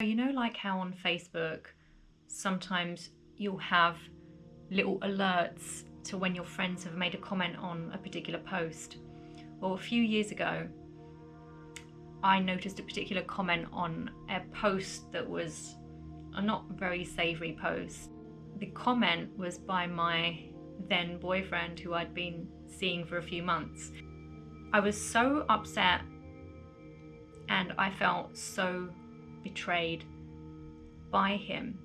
You know, like how on Facebook, sometimes you'll have little alerts to when your friends have made a comment on a particular post. Well, a few years ago, I noticed a particular comment on a post that was a not very savory post. The comment was by my then boyfriend, who I'd been seeing for a few months. I was so upset and I felt so betrayed by him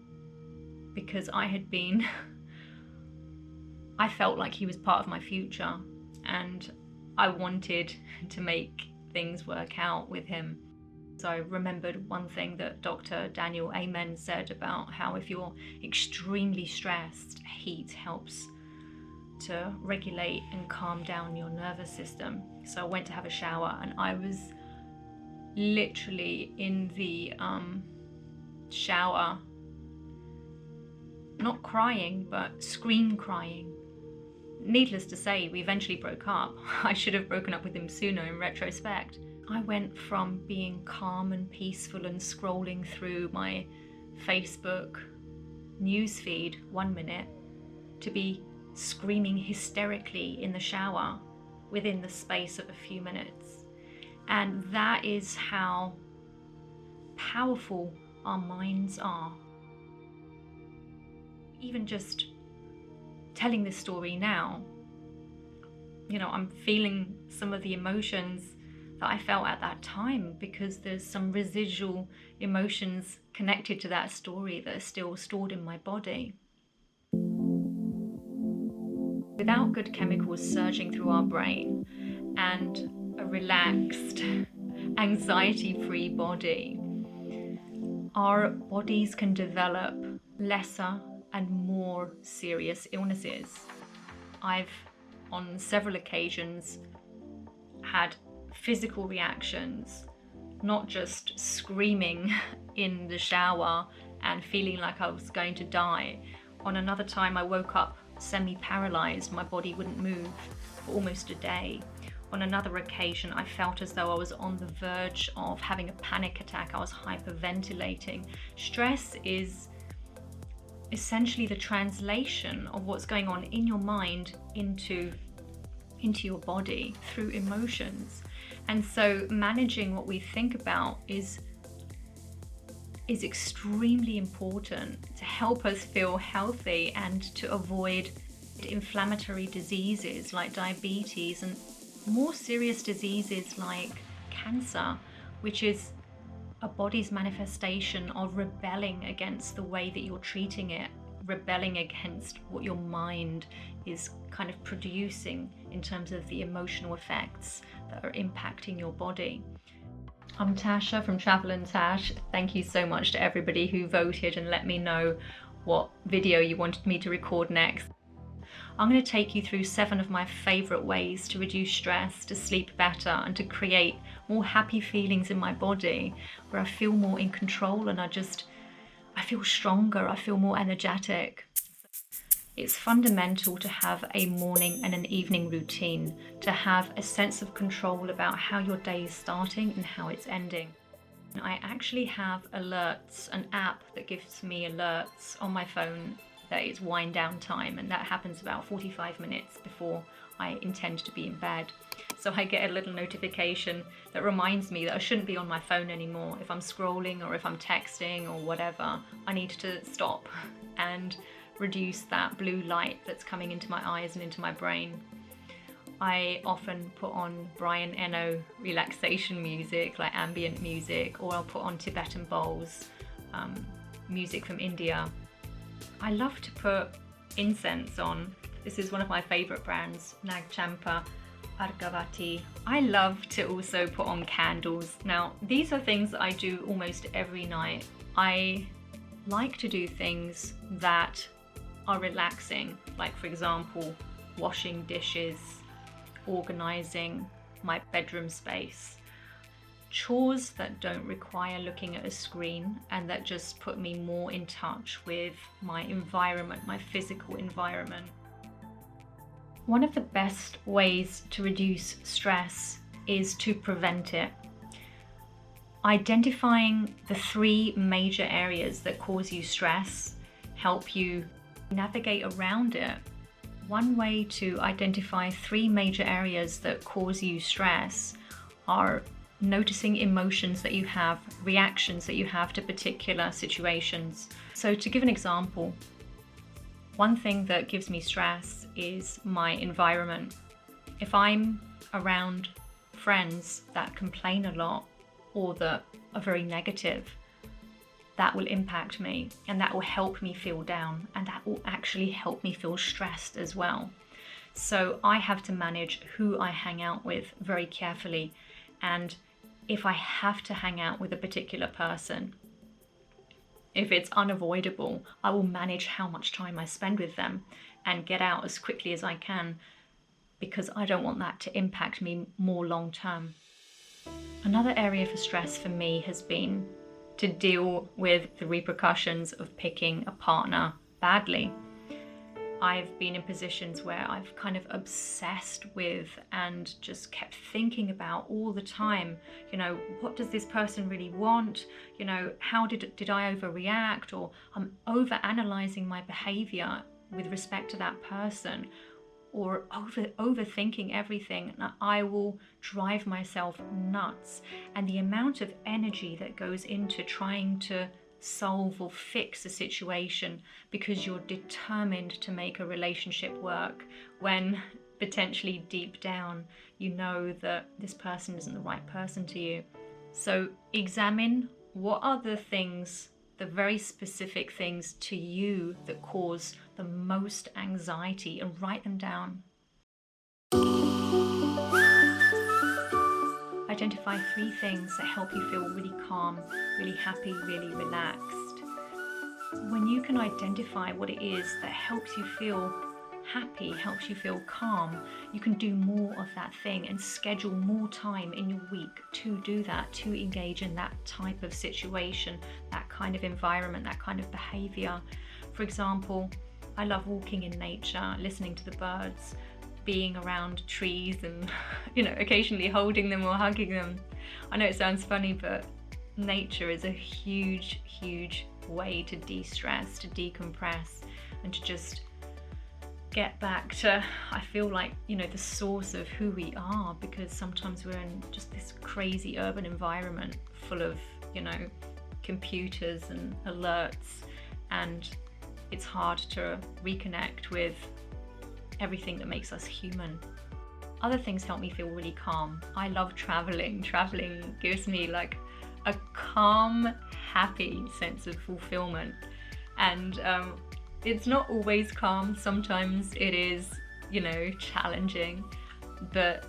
because I felt like he was part of my future and I wanted to make things work out with him. So I remembered one thing that Dr. Daniel Amen said about how if you're extremely stressed, heat helps to regulate and calm down your nervous system. So I went to have a shower and I was literally in the shower, not crying, but scream crying. Needless to say, we eventually broke up. I should have broken up with him sooner in retrospect. I went from being calm and peaceful and scrolling through my Facebook newsfeed 1 minute to be screaming hysterically in the shower within the space of a few minutes. And that is how powerful our minds are. Even just telling this story now, you know, I'm feeling some of the emotions that I felt at that time because there's some residual emotions connected to that story that are still stored in my body. Without good chemicals surging through our brain and a relaxed, anxiety-free body, our bodies can develop lesser and more serious illnesses. I've, on several occasions, had physical reactions, not just screaming in the shower and feeling like I was going to die. On another time, I woke up semi-paralyzed. My body wouldn't move for almost a day. On another occasion, I felt as though I was on the verge of having a panic attack. I was hyperventilating. Stress is essentially the translation of what's going on in your mind into your body through emotions. And so managing what we think about is extremely important to help us feel healthy and to avoid inflammatory diseases like diabetes and more serious diseases like cancer, which is a body's manifestation of rebelling against the way that you're treating it, rebelling against what your mind is kind of producing in terms of the emotional effects that are impacting your body. I'm Tasha from Travelandtash. Thank you so much to everybody who voted and let me know what video you wanted me to record next. I'm going to take you through 7 of my favourite ways to reduce stress, to sleep better, and to create more happy feelings in my body, where I feel more in control and I feel stronger, I feel more energetic. It's fundamental to have a morning and an evening routine, to have a sense of control about how your day is starting and how it's ending. I actually have alerts, an app that gives me alerts on my phone that it's wind down time, and that happens about 45 minutes before I intend to be in bed. So I get a little notification that reminds me that I shouldn't be on my phone anymore. If I'm scrolling or if I'm texting or whatever, I need to stop and reduce that blue light that's coming into my eyes and into my brain. I often put on Brian Eno relaxation music, like ambient music, or I'll put on Tibetan bowls, music from India. I love to put incense on. This is one of my favorite brands, Nagchampa Argavati. I love to also put on candles. Now, these are things that I do almost every night. I like to do things that are relaxing, like for example, washing dishes, organizing my bedroom space. Chores that don't require looking at a screen and that just put me more in touch with my environment, my physical environment. One of the best ways to reduce stress is to prevent it. Identifying the 3 major areas that cause you stress help you navigate around it. One way to identify 3 major areas that cause you stress are noticing emotions that you have, reactions that you have to particular situations. So to give an example, one thing that gives me stress is my environment. If I'm around friends that complain a lot or that are very negative, that will impact me, and that will help me feel down, and that will actually help me feel stressed as well. So I have to manage who I hang out with very carefully, and if I have to hang out with a particular person, if it's unavoidable, I will manage how much time I spend with them and get out as quickly as I can, because I don't want that to impact me more long term. Another area for stress for me has been to deal with the repercussions of picking a partner badly. I've been in positions where I've kind of obsessed with and just kept thinking about all the time, what does this person really want? How did I overreact? Or I'm overanalyzing my behavior with respect to that person, or overthinking everything. I will drive myself nuts. And the amount of energy that goes into trying to solve or fix a situation because you're determined to make a relationship work, when potentially deep down you know that this person isn't the right person to you. So examine what are the things, the very specific things to you that cause the most anxiety, and write them down. Identify 3 things that help you feel really calm, really happy, really relaxed. When you can identify what it is that helps you feel happy, helps you feel calm, you can do more of that thing and schedule more time in your week to do that, to engage in that type of situation, that kind of environment, that kind of behavior. For example, I love walking in nature, listening to the birds, being around trees and occasionally holding them or hugging them. I know it sounds funny, but nature is a huge way to de-stress, to decompress, and to just get back to, I feel like, the source of who we are, because sometimes we're in just this crazy urban environment full of computers and alerts, and it's hard to reconnect with everything that makes us human. Other things help me feel really calm. I love traveling. Traveling gives me like a calm, happy sense of fulfillment. And it's not always calm. Sometimes it is, challenging, but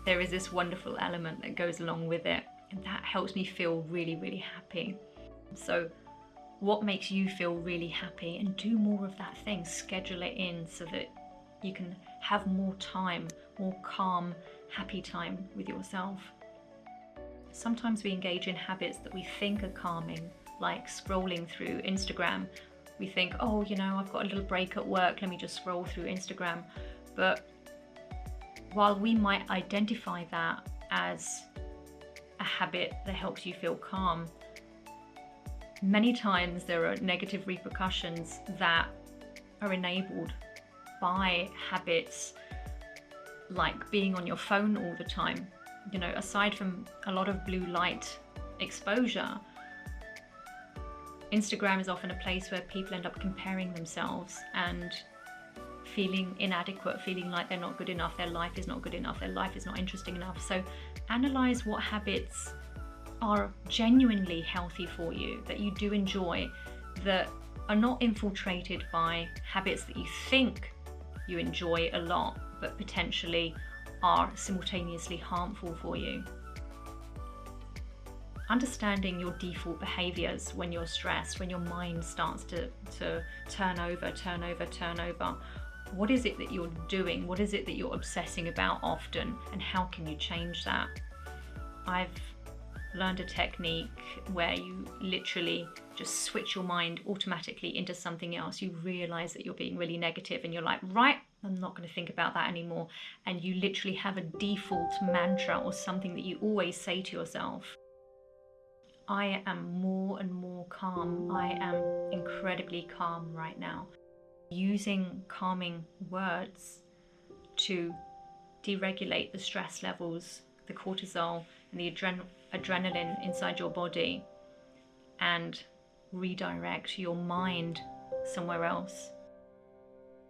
there is this wonderful element that goes along with it, and that helps me feel really happy. So what makes you feel really happy? And do more of that thing. Schedule it in so that you can have more time, more calm, happy time with yourself. Sometimes we engage in habits that we think are calming, like scrolling through Instagram. We think, I've got a little break at work, let me just scroll through Instagram. But while we might identify that as a habit that helps you feel calm, many times there are negative repercussions that are enabled by habits like being on your phone all the time. Aside from a lot of blue light exposure, Instagram is often a place where people end up comparing themselves and feeling inadequate, feeling like they're not good enough, their life is not good enough, their life is not interesting enough. So analyze what habits are genuinely healthy for you, that you do enjoy, that are not infiltrated by habits that you think you enjoy a lot, but potentially are simultaneously harmful for you. Understanding your default behaviors when you're stressed, when your mind starts to turn over. What is it that you're doing? What is it that you're obsessing about often? And how can you change that? I've learned a technique where you literally just switch your mind automatically into something else. You realize that you're being really negative and you're like, right, I'm not going to think about that anymore. And you literally have a default mantra or something that you always say to yourself. I am more and more calm. I am incredibly calm right now. Using calming words to deregulate the stress levels, the cortisol and the adrenaline inside your body, and redirect your mind somewhere else.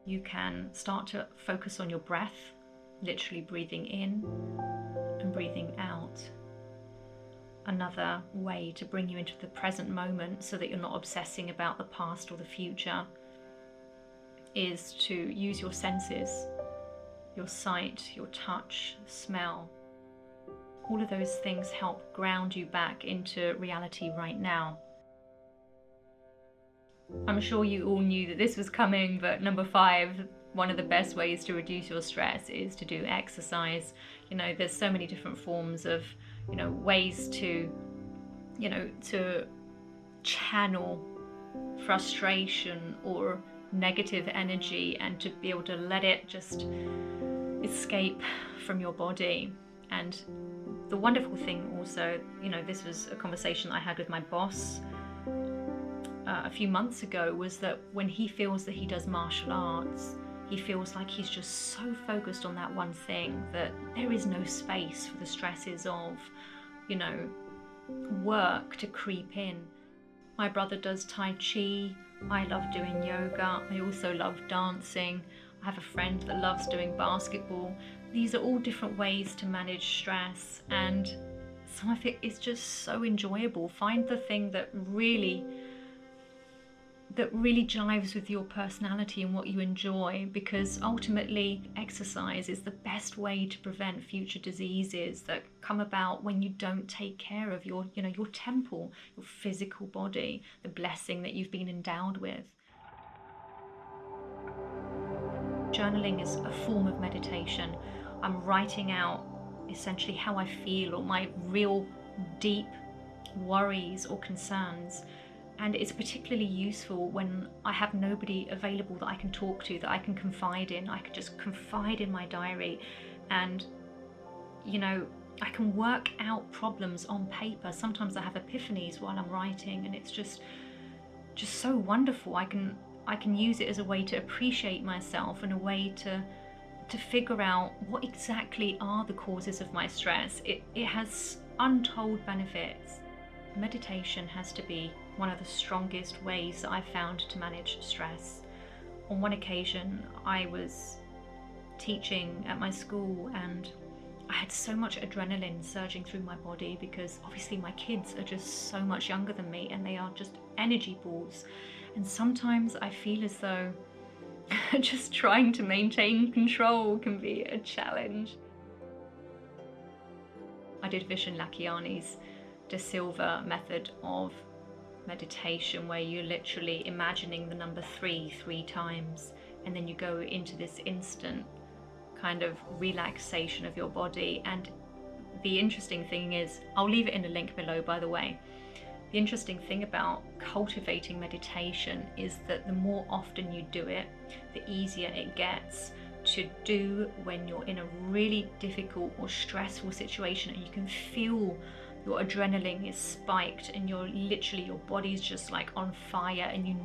You can start to focus on your breath, literally breathing in and breathing out. Another way to bring you into the present moment so that you're not obsessing about the past or the future is to use your senses, your sight, your touch, smell. All of those things help ground you back into reality right now. I'm sure you all knew that this was coming, but number 5, one of the best ways to reduce your stress is to do exercise. There's so many different forms of, ways to, to channel frustration or negative energy and to be able to let it just escape from your body. And the wonderful thing also, this was a conversation I had with my boss a few months ago, was that when he feels that he does martial arts, he feels like he's just so focused on that one thing that there is no space for the stresses of, work to creep in. My brother does Tai Chi. I love doing yoga. I also love dancing. I have a friend that loves doing basketball. These are all different ways to manage stress, and some of it is just so enjoyable. Find the thing that really jives with your personality and what you enjoy, because ultimately exercise is the best way to prevent future diseases that come about when you don't take care of your temple, your physical body, the blessing that you've been endowed with. Journaling is a form of meditation. I'm writing out essentially how I feel, or my real deep worries or concerns. And it's particularly useful when I have nobody available that I can talk to, that I can confide in. I can just confide in my diary, and I can work out problems on paper. Sometimes I have epiphanies while I'm writing, and it's just so wonderful. I can use it as a way to appreciate myself and a way to figure out what exactly are the causes of my stress. It has untold benefits. Meditation has to be one of the strongest ways that I've found to manage stress. On one occasion, I was teaching at my school, and I had so much adrenaline surging through my body because obviously my kids are just so much younger than me, and they are just energy balls. And sometimes I feel as though just trying to maintain control can be a challenge. I did Vishen Lakhiani's De Silva method of meditation, where you're literally imagining the number 3 times, and then you go into this instant kind of relaxation of your body. And the interesting thing is, I'll leave it in the link below, by the way. The interesting thing about cultivating meditation is that the more often you do it, the easier it gets to do when you're in a really difficult or stressful situation, and you can feel your adrenaline is spiked and your body's just like on fire, and you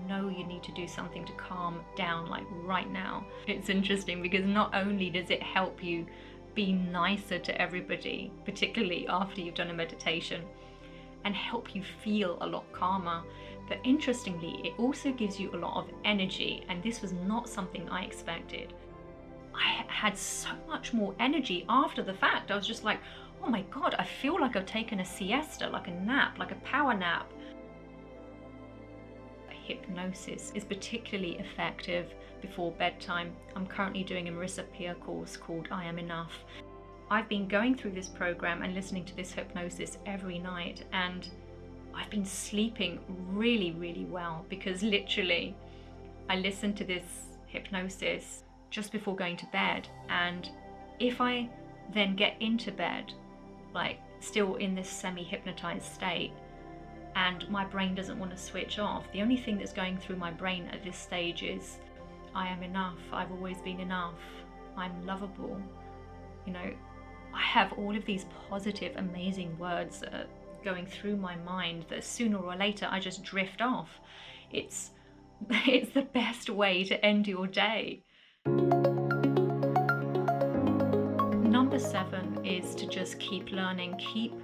need to do something to calm down, like right now. It's interesting because not only does it help you be nicer to everybody, particularly after you've done a meditation, and help you feel a lot calmer, but interestingly, it also gives you a lot of energy, and this was not something I expected. I had so much more energy after the fact. I was just like, oh my God, I feel like I've taken a siesta, like a nap, like a power nap. Hypnosis is particularly effective before bedtime. I'm currently doing a Marissa Peer course called I Am Enough. I've been going through this program and listening to this hypnosis every night, and I've been sleeping really, really well, because literally I listen to this hypnosis just before going to bed, and if I then get into bed like still in this semi-hypnotized state and my brain doesn't want to switch off, the only thing that's going through my brain at this stage is, I am enough, I've always been enough, I'm lovable. I have all of these positive, amazing words that are going through my mind that sooner or later I just drift off. It's the best way to end your day. Number 7 is to just keep learning, keep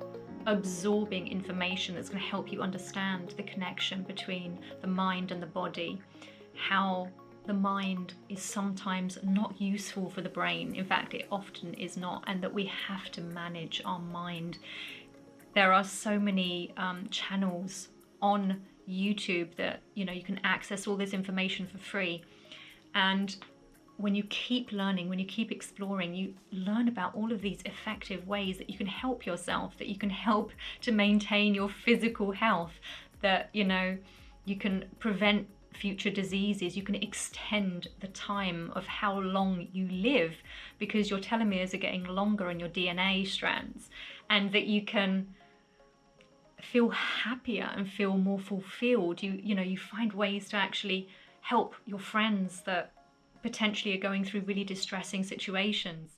absorbing information that's going to help you understand the connection between the mind and the body, how the mind is sometimes not useful for the brain. In fact, it often is not, and that we have to manage our mind. There are so many channels on YouTube that you can access all this information for free, and when you keep learning, when you keep exploring, you learn about all of these effective ways that you can help yourself, that you can help to maintain your physical health, that you can prevent future diseases, you can extend the time of how long you live because your telomeres are getting longer in your DNA strands, and that you can feel happier and feel more fulfilled. You find ways to actually help your friends that potentially are going through really distressing situations.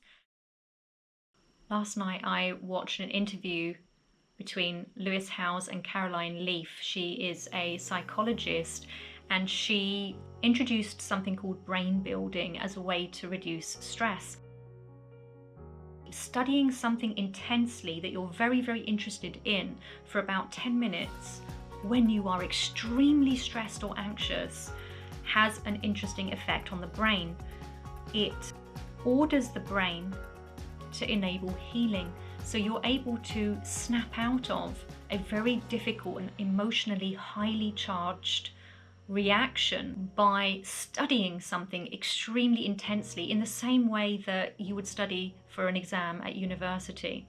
Last night I watched an interview between Lewis Howes and Caroline Leaf. She is a psychologist, and she introduced something called brain building as a way to reduce stress. Studying something intensely that you're very, very interested in for about 10 minutes when you are extremely stressed or anxious has an interesting effect on the brain. It orders the brain to enable healing. So you're able to snap out of a very difficult and emotionally highly charged reaction by studying something extremely intensely in the same way that you would study for an exam at university.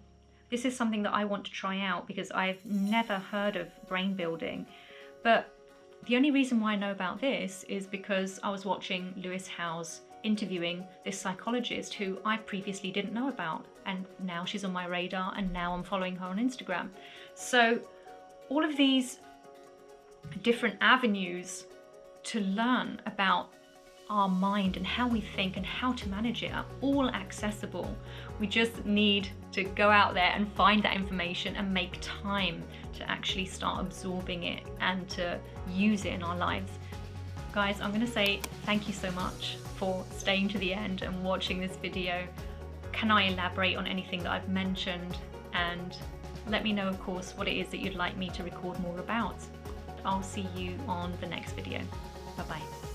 This is something that I want to try out because I've never heard of brain building. But the only reason why I know about this is because I was watching Lewis Howes interviewing this psychologist who I previously didn't know about, and now she's on my radar, and now I'm following her on Instagram. So all of these different avenues to learn about our mind and how we think and how to manage it are all accessible. We just need to go out there and find that information and make time to actually start absorbing it and to use it in our lives. Guys, I'm going to say thank you so much for staying to the end and watching this video. Can I elaborate on anything that I've mentioned? And let me know, of course, what it is that you'd like me to record more about. I'll see you on the next video. Bye-bye.